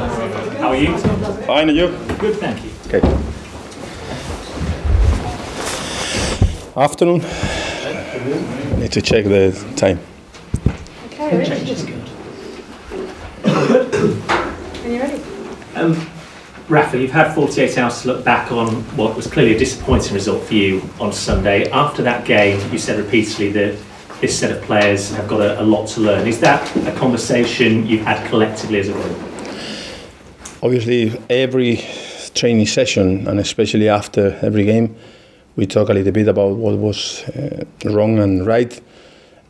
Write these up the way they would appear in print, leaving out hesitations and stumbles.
How are you? Fine, and you? Good, thank you. Okay. Afternoon. Need to check the time. Okay, Change is good. are you ready? Rafa, you've had 48 hours to look back on what was clearly a disappointing result for you on Sunday. After that game, you said repeatedly that this set of players have got a lot to learn. Is that a conversation you've had collectively as a group? Obviously, every training session, and especially after every game, we talk a little bit about what was wrong and right.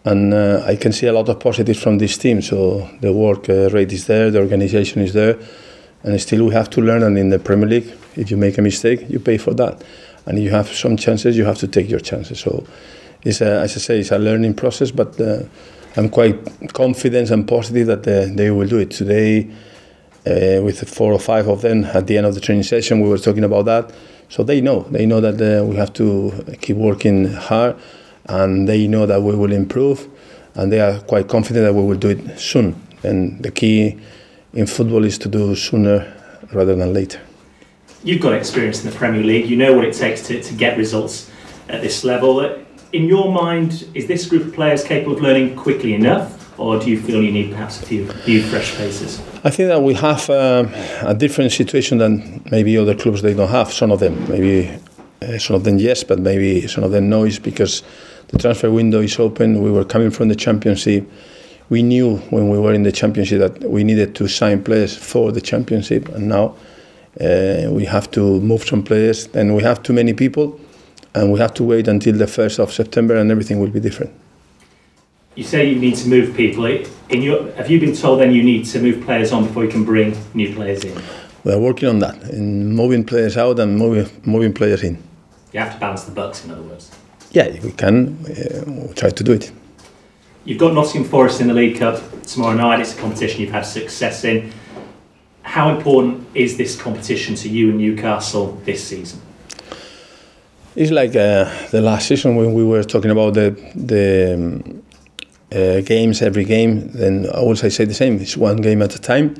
And I can see a lot of positives from this team. So the work rate is there, the organisation is there, and still we have to learn. And in the Premier League, if you make a mistake, you pay for that. And if you have some chances, you have to take your chances. So it's as I say, it's a learning process. But I'm quite confident and positive that they will do it today. With 4 or 5 of them at the end of the training session, we were talking about that. So they know that we have to keep working hard, and they know that we will improve, and they are quite confident that we will do it soon. And the key in football is to do sooner rather than later. You've got experience in the Premier League. You know what it takes to get results at this level. In your mind, is this group of players capable of learning quickly enough? Or do you feel you need perhaps a few fresh faces? I think that we have a different situation than maybe other clubs they don't have. Some of them, maybe some of them yes, but maybe some of them no, is because the transfer window is open. We were coming from the Championship. We knew when we were in the Championship that we needed to sign players for the Championship, and now we have to move some players. And we have too many people, and we have to wait until the 1st of September, and everything will be different. You say you need to move people. Have you been told then you need to move players on before you can bring new players in? We are working on that, in moving players out and moving players in. You have to balance the books, in other words. Yeah, if we can, we'll try to do it. You've got Nottingham Forest in the League Cup tomorrow night. It's a competition you've had success in. How important is this competition to you and Newcastle this season? It's like the last season when we were talking about the games, every game. Then always I say the same, it's one game at a time.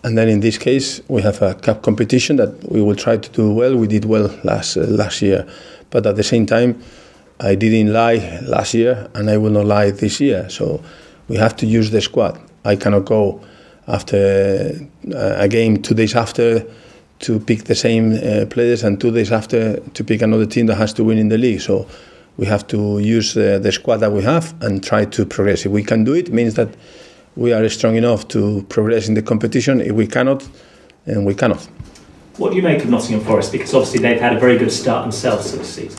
And then in this case, we have a cup competition that we will try to do well. We did well last year. But at the same time, I didn't lie last year, and I will not lie this year. So we have to use the squad. I cannot go after a game 2 days after to pick the same players, and 2 days after to pick another team that has to win in the league. So we have to use the squad that we have and try to progress. If we can do it, it means that we are strong enough to progress in the competition. If we cannot, then we cannot. What do you make of Nottingham Forest? Because obviously they've had a very good start themselves this season.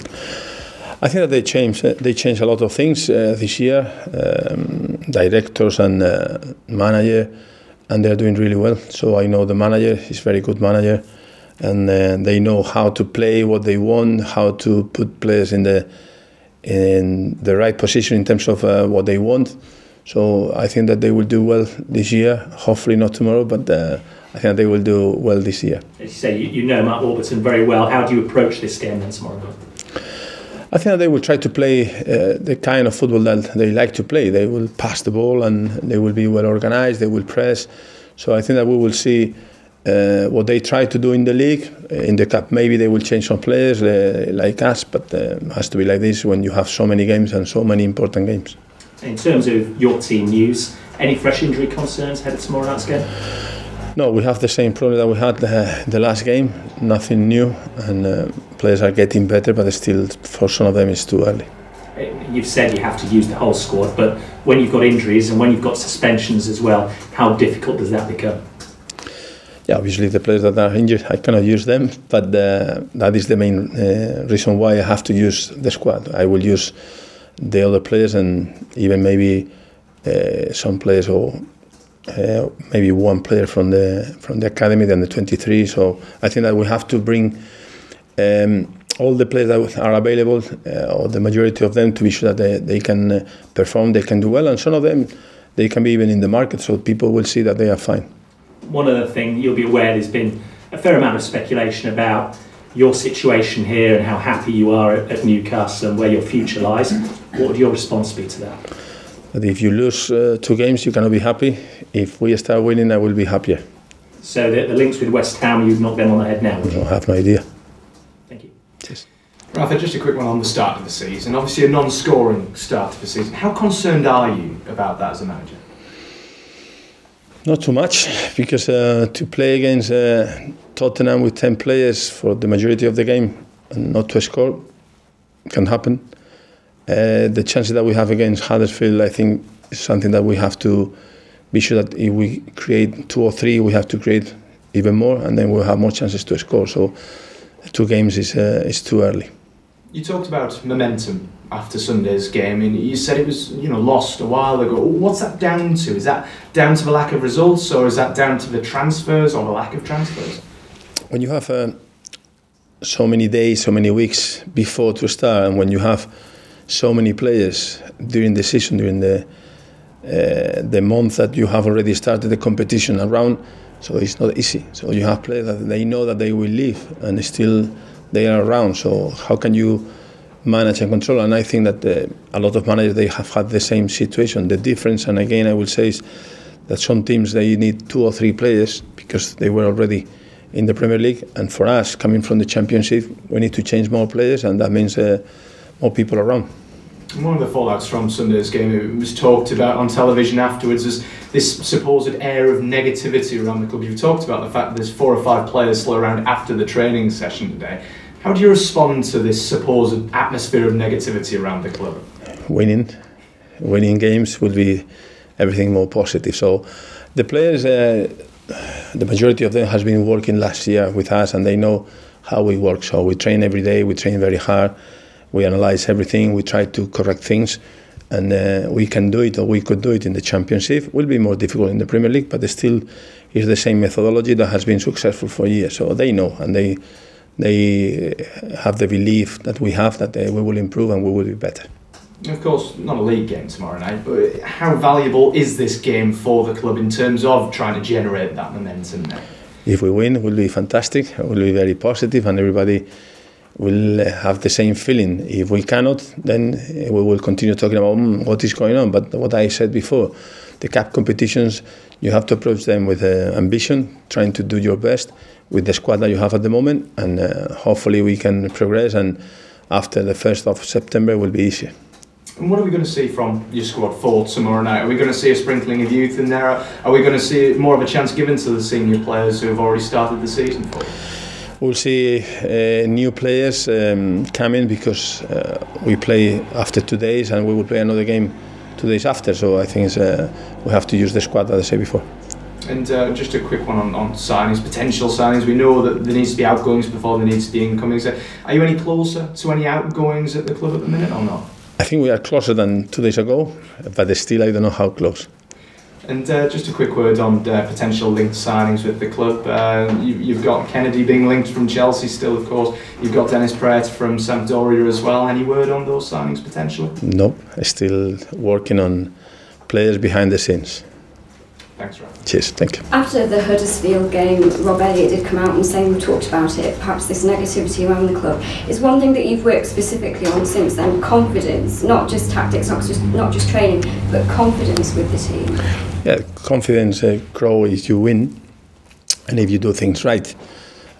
I think that they changed a lot of things this year, directors and manager, and they're doing really well. So I know the manager is a very good manager, and they know how to play what they want, how to put players in the right position in terms of what they want. So I think that they will do well this year. Hopefully not tomorrow, but I think they will do well this year. As you say, you know Mark Warburton very well. How do you approach this game then tomorrow night? I think that they will try to play the kind of football that they like to play. They will pass the ball, and they will be well organised. They will press. So I think that we will see what they try to do in the league. In the cup, maybe they will change some players like us, but it has to be like this when you have so many games and so many important games. In terms of your team news, any fresh injury concerns ahead of tomorrow night's game? No, we have the same problem that we had the last game. Nothing new, and players are getting better, but still, for some of them, it's too early. You've said you have to use the whole squad, but when you've got injuries and when you've got suspensions as well, how difficult does that become? Yeah, obviously the players that are injured, I cannot use them, but that is the main reason why I have to use the squad. I will use the other players, and even maybe some players, or maybe one player from the academy, then the 23. So I think that we have to bring all the players that are available, or the majority of them, to be sure that they can perform, they can do well, and some of them they can be even in the market, so people will see that they are fine. One other thing, you'll be aware there's been a fair amount of speculation about your situation here and how happy you are at Newcastle and where your future lies. What would your response be to that? But if you lose 2 games, you cannot be happy. If we start winning, I will be happier. So the links with West Ham, you'd knock them on the head now? I have no idea. Thank you. Cheers. Rafa, just a quick one on the start of the season. Obviously a non-scoring start of the season. How concerned are you about that as a manager? Not too much, because to play against Tottenham with 10 players for the majority of the game and not to score can happen. The chances that we have against Huddersfield, I think, is something that we have to be sure that if we create 2 or 3, we have to create even more, and then we'll have more chances to score. So 2 games is too early. You talked about momentum after Sunday's game, and you said it was lost a while ago. What's that down to? Is that down to the lack of results, or is that down to the transfers or the lack of transfers? When you have so many days, so many weeks before to start, and when you have so many players during the season, during the month that you have already started the competition around, so it's not easy. So you have players that they know that they will leave and still they are around. So how can you manage and control? And I think that a lot of managers, they have had the same situation. The difference, and again I will say, is that some teams they need 2 or 3 players because they were already in the Premier League, and for us coming from the Championship we need to change more players, and that means more people around. One of the fallouts from Sunday's game, it was talked about on television afterwards, as this supposed air of negativity around the club. You've talked about the fact that there's 4 or 5 players still around after the training session today. How do you respond to this supposed atmosphere of negativity around the club? Winning games will be everything more positive. So the players, the majority of them has been working last year with us, and they know how we work. So we train every day, we train very hard. We analyse everything, we try to correct things, and we can do it, or we could do it in the Championship. It will be more difficult in the Premier League, but still is the same methodology that has been successful for years. So they know, and they have the belief that we have, that we will improve and we will be better. Of course, not a league game tomorrow night, but how valuable is this game for the club in terms of trying to generate that momentum now? If we win, it will be fantastic, it will be very positive, and everybody will have the same feeling. If we cannot, then we will continue talking about what is going on. But what I said before, the cup competitions, you have to approach them with ambition, trying to do your best with the squad that you have at the moment, and hopefully we can progress, and after the 1st of September it will be easier. And what are we going to see from your squad for tomorrow night? Are we going to see a sprinkling of youth in there? Are we going to see more of a chance given to the senior players who have already started the season for you? We'll see new players coming, because we play after 2 days, and we will play another game 2 days after. So I think we have to use the squad, as I said before. And just a quick one on signings, potential signings. We know that there needs to be outgoings before there needs to be incomings. Are you any closer to any outgoings at the club at the minute, or not? I think we are closer than 2 days ago, but still I don't know how close. And just a quick word on potential linked signings with the club. You've got Kennedy being linked from Chelsea still, of course. You've got Dennis Praet from Sampdoria as well. Any word on those signings potentially? Nope, still working on players behind the scenes. Thanks, Rafa. Cheers, thank you. After the Huddersfield game, Rob Elliott did come out and say, we talked about it, perhaps this negativity around the club. Is one thing that you've worked specifically on since then confidence, not just tactics, not just training, but confidence with the team? Yeah, confidence grows if you win and if you do things right.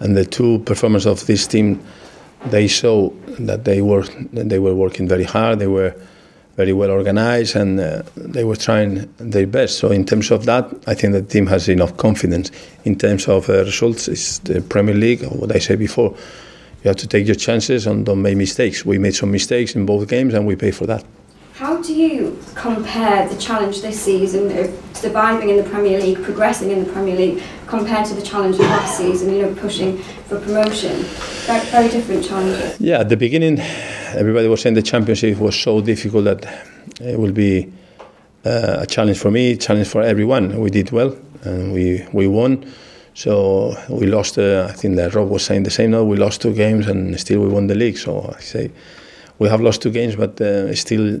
And the 2 performers of this team, they show that they were working very hard, they were very well organised, and they were trying their best. So in terms of that, I think the team has enough confidence. In terms of results, it's the Premier League, or what I said before. You have to take your chances and don't make mistakes. We made some mistakes in both games and we pay for that. How do you compare the challenge this season of surviving in the Premier League, progressing in the Premier League, compared to the challenge of last season, pushing for promotion? Very different challenges. Yeah, at the beginning, everybody was saying the Championship was so difficult that it will be a challenge for me, a challenge for everyone. We did well and we won. So we lost, I think that Rob was saying the same now, we lost 2 games and still we won the league. So I say, we have lost 2 games, but still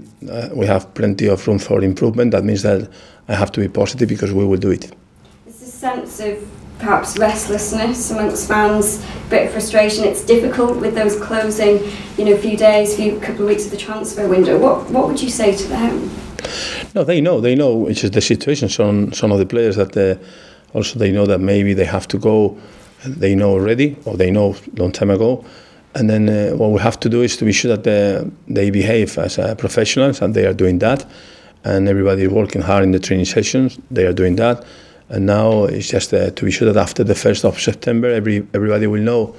we have plenty of room for improvement. That means that I have to be positive because we will do it. There's a sense of perhaps restlessness amongst fans, a bit of frustration. It's difficult with those closing, few days, couple of weeks of the transfer window. What would you say to them? No, they know. It's just the situation. Some of the players that Also, they know that maybe they have to go. They know already, or they know a long time ago. And then what we have to do is to be sure that they behave as professionals, and they are doing that. And everybody is working hard in the training sessions. They are doing that. And now it's just to be sure that after the 1st of September, everybody will know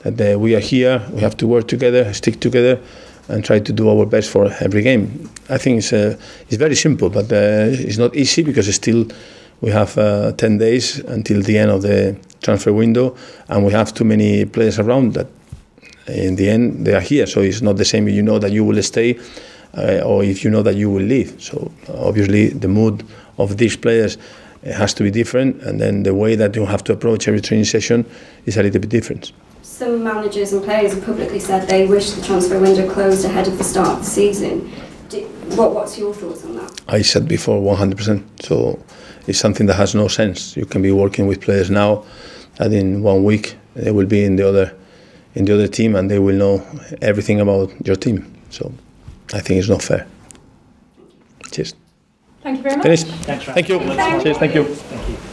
that we are here. We have to work together, stick together, and try to do our best for every game. I think it's very simple, but it's not easy because still we have 10 days until the end of the transfer window, and we have too many players around that in the end they are here. So it's not the same if you know that you will stay or if you know that you will leave. So obviously the mood of these players has to be different, and then the way that you have to approach every training session is a little bit different. Some managers and players have publicly said they wish the transfer window closed ahead of the start of the season. What's your thoughts on that? I said before 100%. So it's something that has no sense. You can be working with players now, and in 1 week they will be in the other team, and they will know everything about your team. So I think it's not fair. Cheers. Thank you very much. Finish. Thanks, Raf. Thank you. Thank you. Cheers. Thank you. Thank you.